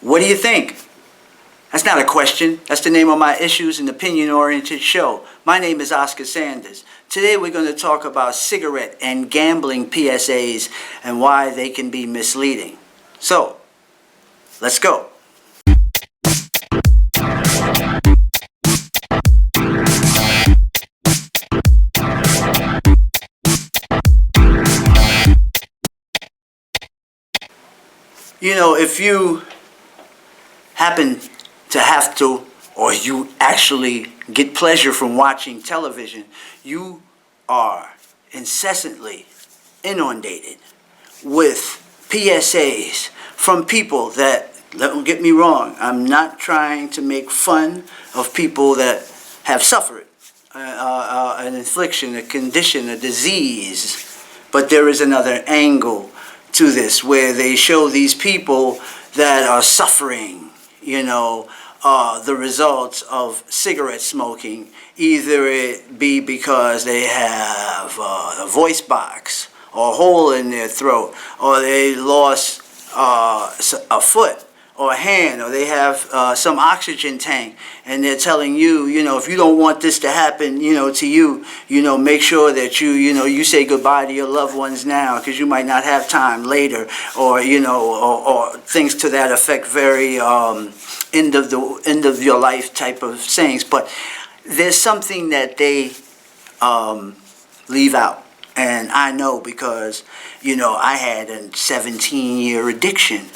What do you think? That's not a question. That's the name of my issues and opinion-oriented show. My name is Oscar Sanders. Today we're going to talk about cigarette and gambling PSAs and why they can be misleading. So, let's go. You know, if you happen to have to, or you actually get pleasure from watching television, you are incessantly inundated with PSAs from people that, don't get me wrong, I'm not trying to make fun of people that have suffered an affliction, a condition, a disease, but there is another angle to this where they show these people that are suffering, the results of cigarette smoking, either it be because they have a voice box or a hole in their throat, or they lost a foot or a hand, or they have some oxygen tank, and they're telling you, if you don't want this to happen, to you, make sure that you say goodbye to your loved ones now, because you might not have time later, or or things to that effect, very end of your life type of sayings. But there's something that they leave out, and I know because I had a 17-year addiction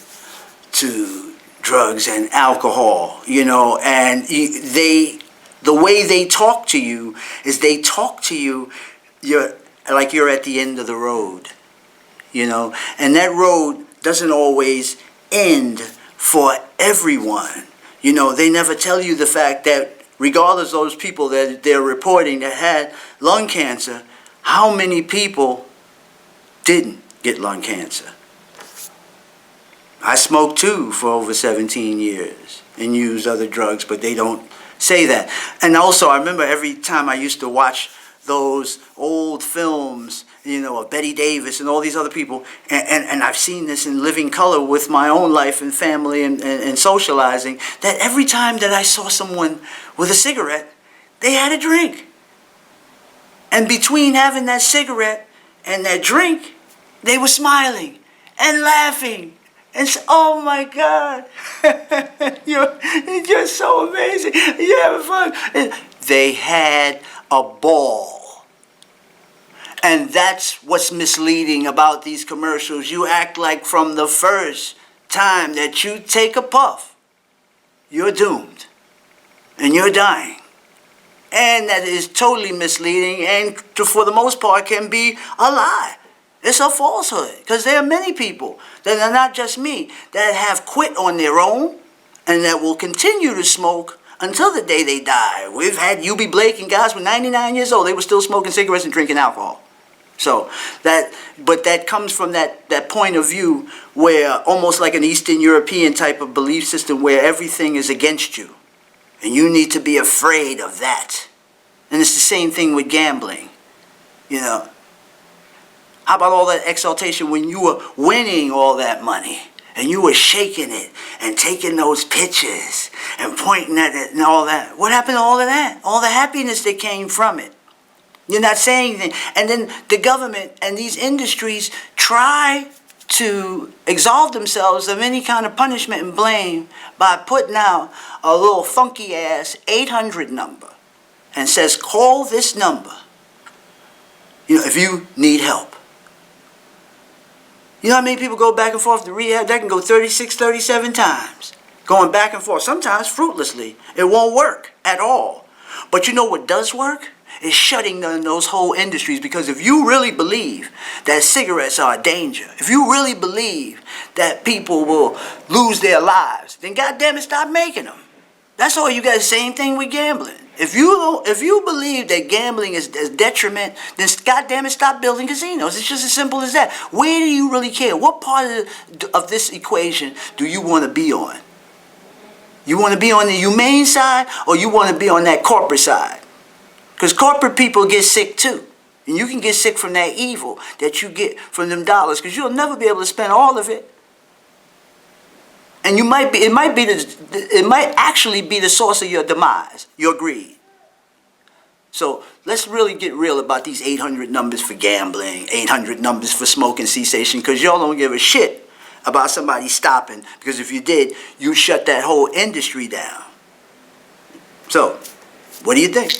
to drugs and alcohol, and the way they talk to you is they talk to you, you're at the end of the road, and that road doesn't always end for everyone. They never tell you the fact that regardless of those people that they're reporting that had lung cancer, how many people didn't get lung cancer. I smoked too for over 17 years and used other drugs, but they don't say that. And also, I remember every time I used to watch those old films, of Betty Davis and all these other people, and I've seen this in living color with my own life and family and socializing, that every time that I saw someone with a cigarette, they had a drink. And between having that cigarette and that drink, they were smiling and laughing. And oh my God, you're so amazing. You're having fun. And they had a ball. And that's what's misleading about these commercials. You act like from the first time that you take a puff, you're doomed and you're dying. And that is totally misleading and for the most part can be a lie. It's a falsehood, because there are many people that are not just me that have quit on their own and that will continue to smoke until the day they die. We've had UB Blake and guys were 99 years old. They were still smoking cigarettes and drinking alcohol. So but that comes from that point of view where almost like an Eastern European type of belief system where everything is against you. And you need to be afraid of that. And it's the same thing with gambling, How about all that exaltation when you were winning all that money and you were shaking it and taking those pictures and pointing at it and all that? What happened to all of that? All the happiness that came from it. You're not saying anything. And then the government and these industries try to absolve themselves of any kind of punishment and blame by putting out a little funky ass 800 number and says, call this number, if you need help. You know how many people go back and forth to rehab? That can go 36, 37 times. Going back and forth, sometimes fruitlessly. It won't work at all. But you know what does work? Is shutting down those whole industries, because if you really believe that cigarettes are a danger, if you really believe that people will lose their lives, then goddamn it, stop making them. That's all you got. The same thing with gambling. If you believe that gambling is detriment, then goddamn it, stop building casinos. It's just as simple as that. Where do you really care? What part of this equation do you want to be on? You want to be on the humane side, or you want to be on that corporate side? Because corporate people get sick too. And you can get sick from that evil that you get from them dollars, because you'll never be able to spend all of it. And it might actually be the source of your demise, your greed. So let's really get real about these 800 numbers for gambling, 800 numbers for smoking cessation, because y'all don't give a shit about somebody stopping, because if you did, you'd shut that whole industry down. So, what do you think?